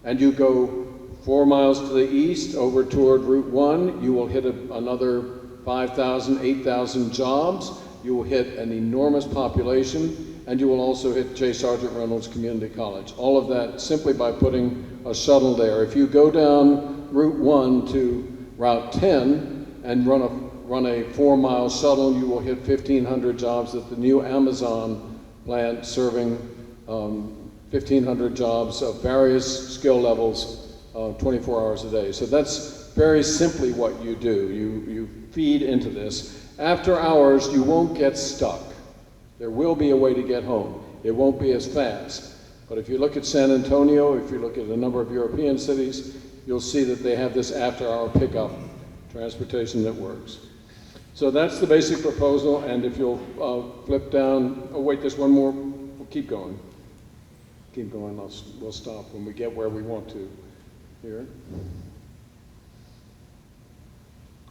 and you go 4 miles to the east over toward Route 1, you will hit another 5,000, 8,000 jobs. You will hit an enormous population. And you will also hit J. Sargent Reynolds Community College. All of that simply by putting a shuttle there. If you go down Route 1 to Route 10 and run a 4-mile shuttle, you will hit 1,500 jobs at the new Amazon plant serving 1,500 jobs of various skill levels, 24 hours a day. So that's very simply what you do. You feed into this. After hours, you won't get stuck. There will be a way to get home. It won't be as fast. But if you look at San Antonio, if you look at a number of European cities, you'll see that they have this after-hour pickup transportation that works. So that's the basic proposal, and if you'll flip down, oh wait, there's one more, we'll keep going. Keep going, we'll stop when we get where we want to here.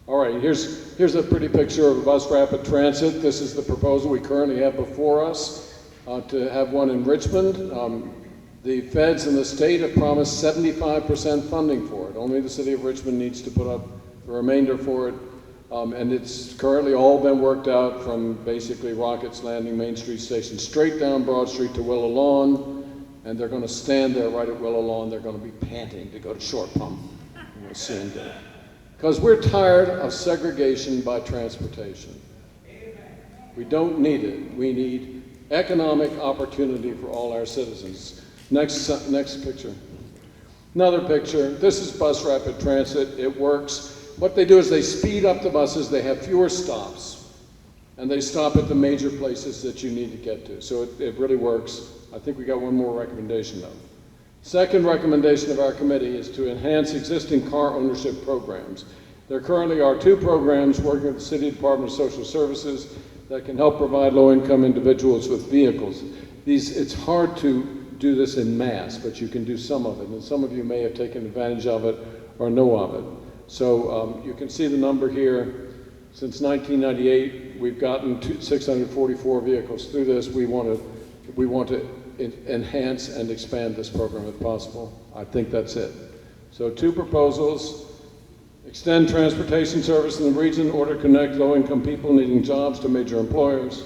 All right, here's a pretty picture of bus rapid transit. This is the proposal we currently have before us to have one in Richmond. The feds and the state have promised 75% funding for it. Only the city of Richmond needs to put up the remainder for it. And it's currently all been worked out from basically Rockets Landing, Main Street Station, straight down Broad Street to Willow Lawn. And they're going to stand there right at Willow Lawn. They're going to be panting to go to Short Pump. We'll soon do. Because we're tired of segregation by transportation. We don't need it. We need economic opportunity for all our citizens. Next picture. Another picture. This is bus rapid transit. It works. What they do is they speed up the buses. They have fewer stops. And they stop at the major places that you need to get to. So it really works. I think we got one more recommendation though. Second recommendation of our committee is to enhance existing car ownership programs. There currently are 2 programs working with the City Department of Social Services that can help provide low-income individuals with vehicles. It's hard to do this in mass, but you can do some of it, and some of you may have taken advantage of it or know of it. So you can see the number here. Since 1998, we've gotten 644 vehicles through this. We want to enhance and expand this program if possible. I think that's it. So 2 proposals. Extend transportation service in the region in order to connect low-income people needing jobs to major employers.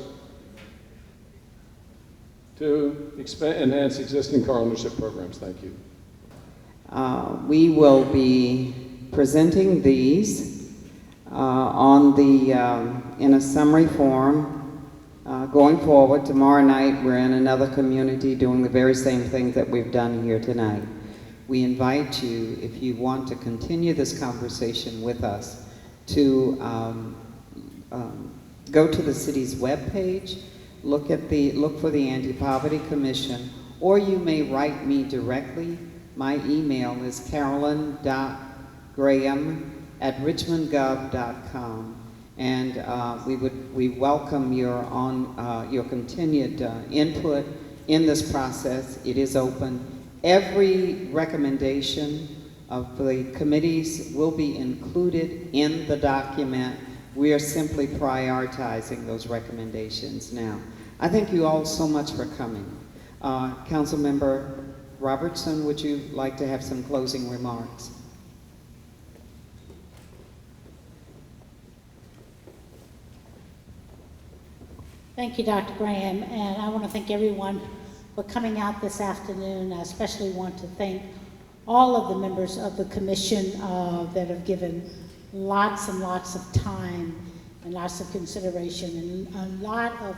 2, enhance existing car ownership programs. Thank you. We will be presenting these in a summary form going forward. Tomorrow night, we're in another community doing the very same things that we've done here tonight. We invite you, if you want to continue this conversation with us, to go to the city's webpage, look for the Anti-Poverty Commission, or you may write me directly. My email is carolyn.graham@richmondgov.com, and we welcome your continued input in this process. It is open. Every recommendation of the committees will be included in the document. We are simply prioritizing those recommendations now. I thank you all so much for coming. Councilmember Robertson, would you like to have some closing remarks? Thank you, Dr. Graham, and I want to thank everyone for coming out this afternoon. I especially want to thank all of the members of the commission that have given lots and lots of time and lots of consideration, and a lot of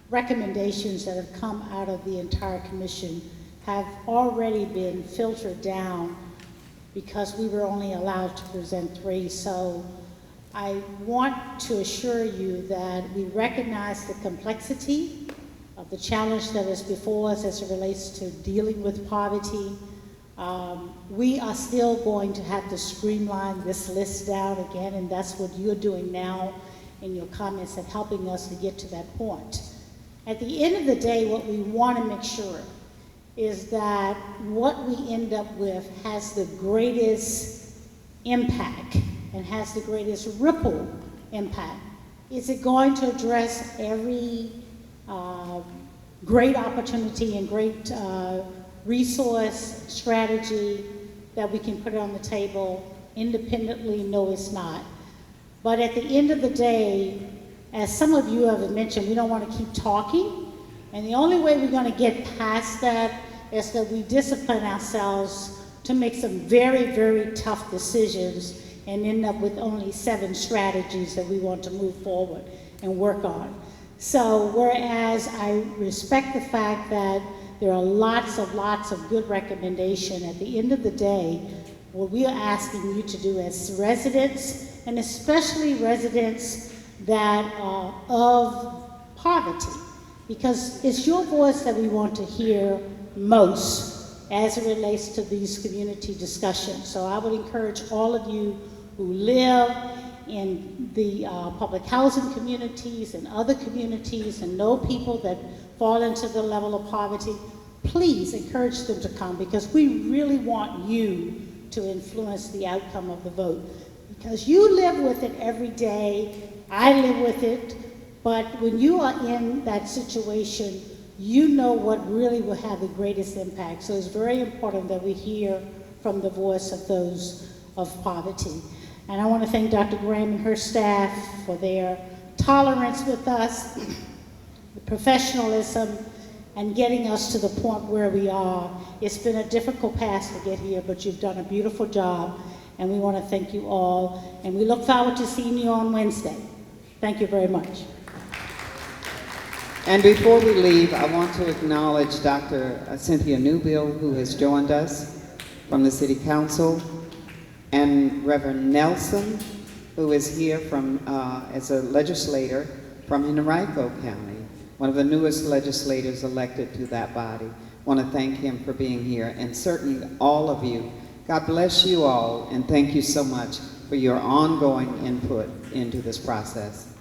recommendations that have come out of the entire commission have already been filtered down because we were only allowed to present 3. So I want to assure you that we recognize the complexity of the challenge that is before us as it relates to dealing with poverty. We are still going to have to streamline this list down again, and that's what you're doing now in your comments and helping us to get to that point. At the end of the day, what we want to make sure is that what we end up with has the greatest impact and has the greatest ripple impact. Is it going to address every great opportunity and great resource strategy that we can put on the table independently? No, it's not. But at the end of the day, as some of you have mentioned, we don't want to keep talking. And the only way we're going to get past that is that we discipline ourselves to make some very, very tough decisions and end up with only 7 strategies that we want to move forward and work on. So whereas I respect the fact that there are lots of good recommendation. At the end of the day, what we are asking you to do as residents, and especially residents that are of poverty, because it's your voice that we want to hear most as it relates to these community discussions. So I would encourage all of you who live in the public housing communities and other communities and know people that fall into the level of poverty, please encourage them to come, because we really want you to influence the outcome of the vote. Because you live with it every day, I live with it, but when you are in that situation, you know what really will have the greatest impact. So it's very important that we hear from the voice of those of poverty. And I want to thank Dr. Graham and her staff for their tolerance with us, the professionalism, and getting us to the point where we are. It's been a difficult path to get here, but you've done a beautiful job, and we want to thank you all. And we look forward to seeing you on Wednesday. Thank you very much. And before we leave, I want to acknowledge Dr. Cynthia Newbill, who has joined us from the City Council, and Reverend Nelson, who is here from as a legislator from Henrico County, one of the newest legislators elected to that body. I want to thank him for being here, and certainly all of you. God bless you all, and thank you so much for your ongoing input into this process.